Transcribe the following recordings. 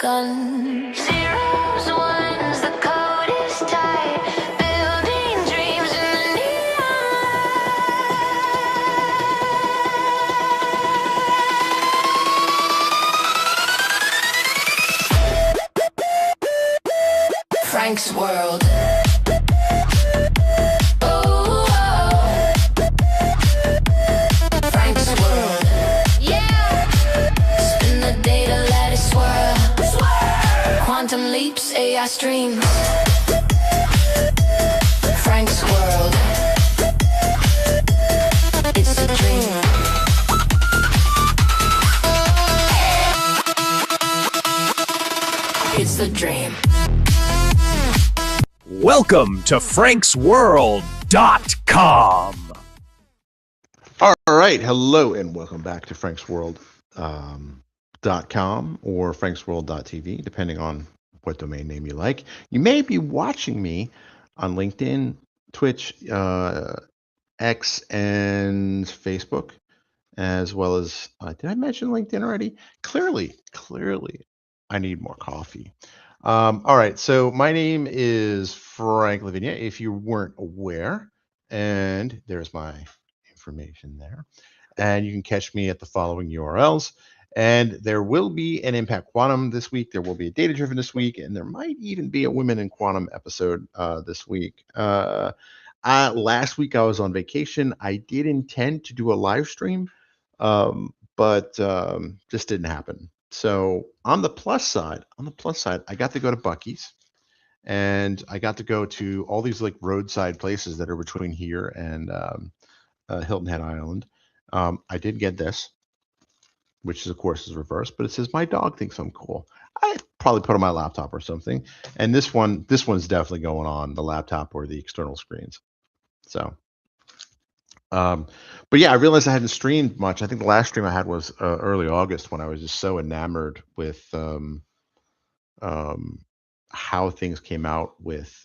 gun. Zeros, ones, the code is tight. Building dreams in the neon. Frank's World. Quantum leaps, AI streams. Frank's World. It's a dream. It's the dream. Welcome to franksworld.com. All right. Hello and welcome back to franksworld.com or franksworld.tv, depending on what domain name you like. You may be watching me on LinkedIn, Twitch, X, and Facebook, as well as, did I mention LinkedIn already? Clearly, I need more coffee. All right, so my name is Frank Lavinia, if you weren't aware, and there's my information there. And you can catch me at the following URLs. And there will be an Impact Quantum this week. There will be a Data Driven this week, and there might even be a Women in Quantum episode this week. Last week I was on vacation. I did intend to do a live stream, but just didn't happen. So on the plus side, I got to go to Buc-ee's, and I got to go to all these like roadside places that are between here and Hilton Head Island. I did get this, which is of course is reversed, but it says my dog thinks I'm cool. I probably put on my laptop or something. And this one's definitely going on the laptop or the external screens. So, but yeah, I realized I hadn't streamed much. I think the last stream I had was early August when I was just so enamored with how things came out with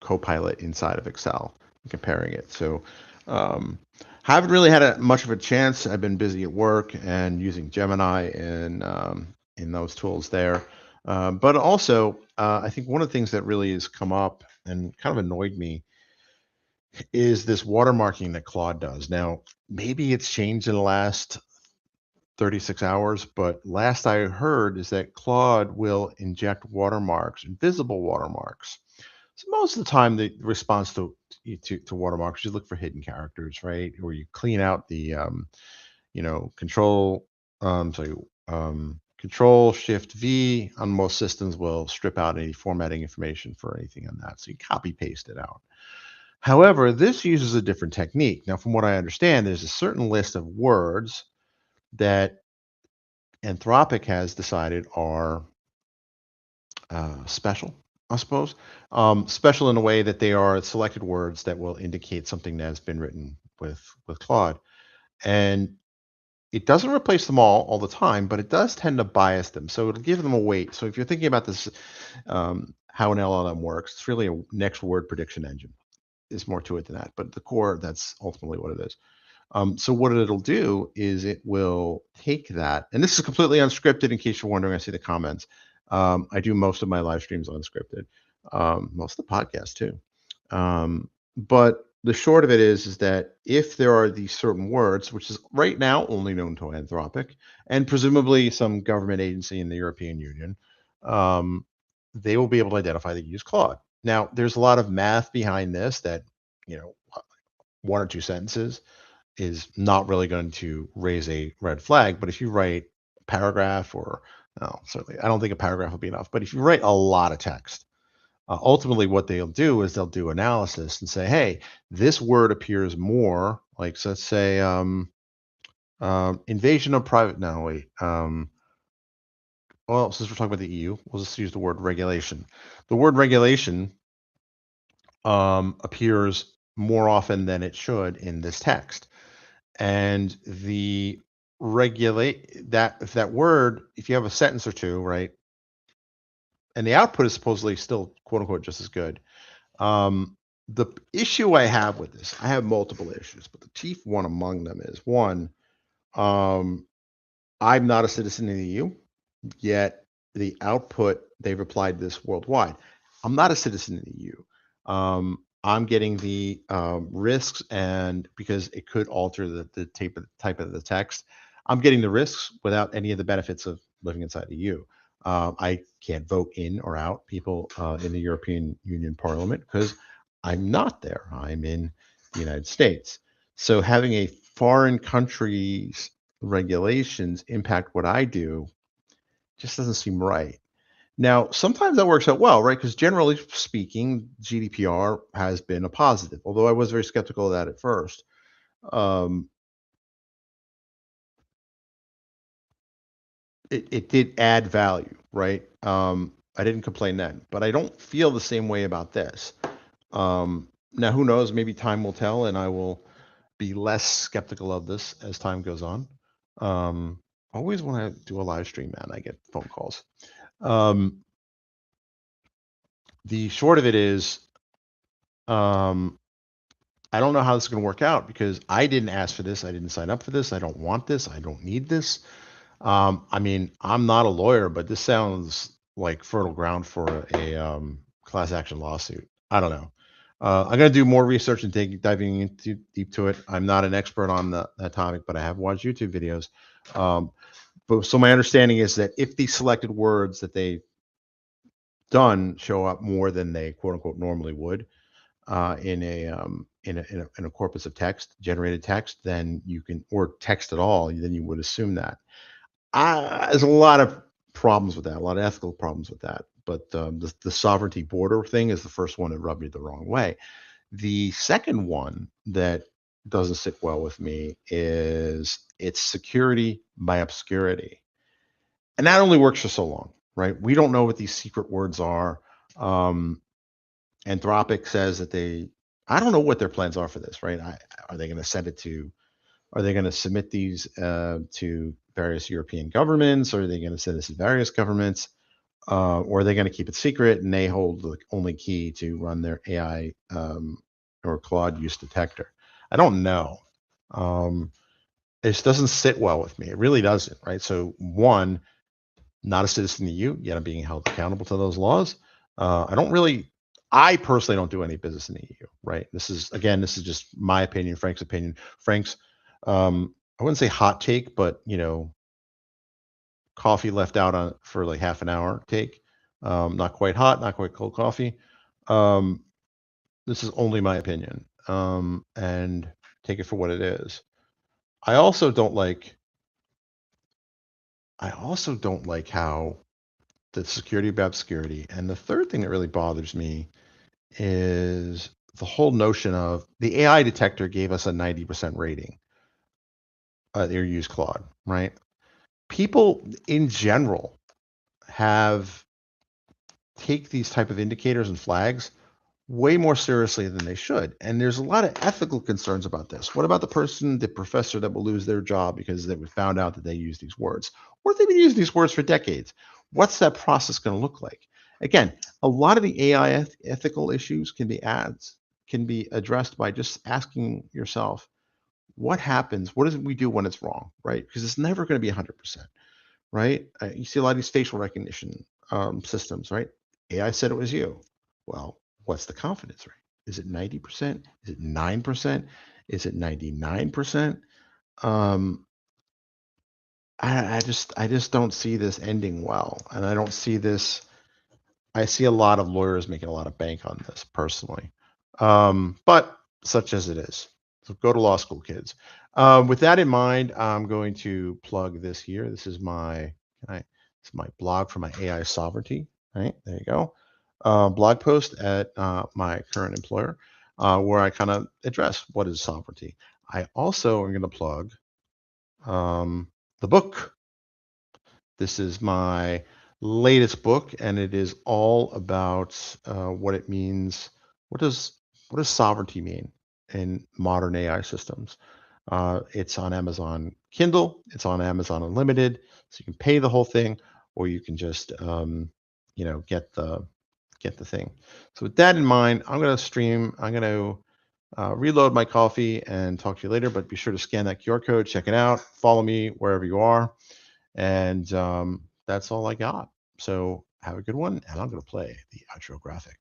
Copilot inside of Excel and comparing it. So, haven't really had much of a chance. I've been busy at work and using Gemini and in those tools there. But also, I think one of the things that really has come up and kind of annoyed me is this watermarking that Claude does. Now, maybe it's changed in the last 36 hours, but last I heard is that Claude will inject watermarks, invisible watermarks. So most of the time, the response to watermarks, you look for hidden characters, right? Or you clean out the, Control Shift V on most systems will strip out any formatting information for anything on that. So you copy paste it out. However, this uses a different technique. Now, from what I understand, there's a certain list of words that Anthropic has decided are special, I suppose. Special in a way that they are selected words that will indicate something that has been written with Claude. And it doesn't replace them all the time, but it does tend to bias them. So it'll give them a weight. So if you're thinking about this, how an LLM works, it's really a next word prediction engine. There's more to it than that, but the core, that's ultimately what it is. So what it'll do is it will take that, and this is completely unscripted in case you're wondering, I see the comments. I do most of my live streams unscripted, most of the podcasts too. But the short of it is that if there are these certain words, which is right now only known to Anthropic and presumably some government agency in the European Union, they will be able to identify that you use Claude. Now, there's a lot of math behind this that, one or two sentences is not really going to raise a red flag. But if you write a paragraph certainly, I don't think a paragraph will be enough. But if you write a lot of text, ultimately what they'll do is they'll do analysis and say, hey, this word appears more like, so let's say, invasion of private, no, wait. Well, since we're talking about the EU, we'll just use the word regulation. The word regulation appears more often than it should in this text. And the regulate that if that word, if you have a sentence or two, right, and the output is supposedly still quote unquote just as good. The issue I have with this, I have multiple issues, but the chief one among them is one, I'm not a citizen in the EU, yet the output, they've applied this worldwide. I'm not a citizen in the EU. I'm getting the risks, and because it could alter the type of the text, I'm getting the risks without any of the benefits of living inside the EU. I can't vote in or out people in the European Union Parliament because I'm not there. I'm in the United States. So having a foreign country's regulations impact what I do just doesn't seem right. Now, sometimes that works out well, right? Because generally speaking, GDPR has been a positive, although I was very skeptical of that at first. Um, it did add value, right? I didn't complain then, but I don't feel the same way about this. Now, who knows? Maybe time will tell, and I will be less skeptical of this as time goes on. Always when I do a live stream, man, I get phone calls. The short of it is, I don't know how this is going to work out because I didn't ask for this. I didn't sign up for this. I don't want this. I don't need this. I mean, I'm not a lawyer, but this sounds like fertile ground for a class action lawsuit. I don't know. I'm going to do more research and diving into deep to it. I'm not an expert on that topic, but I have watched YouTube videos. But so my understanding is that if the selected words that they've done show up more than they quote unquote normally would in a corpus of text, generated text, then you can, or text at all, then you would assume that. There's a lot of problems with that, a lot of ethical problems with that. But the sovereignty border thing is the first one that rubbed me the wrong way. The second one that doesn't sit well with me is it's security by obscurity. And that only works for so long, right? We don't know what these secret words are. Anthropic says that I don't know what their plans are for this, right? Are they going to send it to, are they going to submit these to various European governments? Or are they going to send this to various governments? Or are they going to keep it secret and they hold the only key to run their AI or Claude use detector? I don't know. This doesn't sit well with me. It really doesn't, right? So one, not a citizen of the EU, yet I'm being held accountable to those laws. I personally don't do any business in the EU, right? This is just my opinion, Frank's opinion. Frank's, I wouldn't say hot take, but coffee left out on for like half an hour take. Not quite hot, not quite cold coffee. This is only my opinion, and take it for what it is. I also don't like how the security by obscurity. And the third thing that really bothers me is the whole notion of the AI detector gave us a 90% rating. They use Claude, right? People in general take these type of indicators and flags way more seriously than they should. And there's a lot of ethical concerns about this. What about the professor that will lose their job because they found out that they use these words? Or they've been using these words for decades. What's that process going to look like? Again, a lot of the AI ethical issues can be addressed by just asking yourself, what happens? What does we do when it's wrong, right? Because it's never going to be 100%, right? You see a lot of these facial recognition systems, right? AI said it was you. Well, what's the confidence rate? Is it 90%? Is it 9%? Is it 99%? I just don't see this ending well, and I don't see this. I see a lot of lawyers making a lot of bank on this personally, but such as it is. So go to law school, kids. With that in mind, I'm going to plug this here. This is my blog for my AI sovereignty. Right, there you go. Blog post at my current employer, where I kind of address what is sovereignty. I also am going to plug the book. This is my latest book, and it is all about what it means. What does sovereignty mean in modern AI systems? It's on Amazon Kindle. It's on Amazon Unlimited, so you can pay the whole thing, or you can just get the thing. So with that in mind, I'm going to stream. I'm going to reload my coffee and talk to you later. But be sure to scan that QR code, check it out, follow me wherever you are. And that's all I got. So have a good one. And I'm going to play the outro graphic.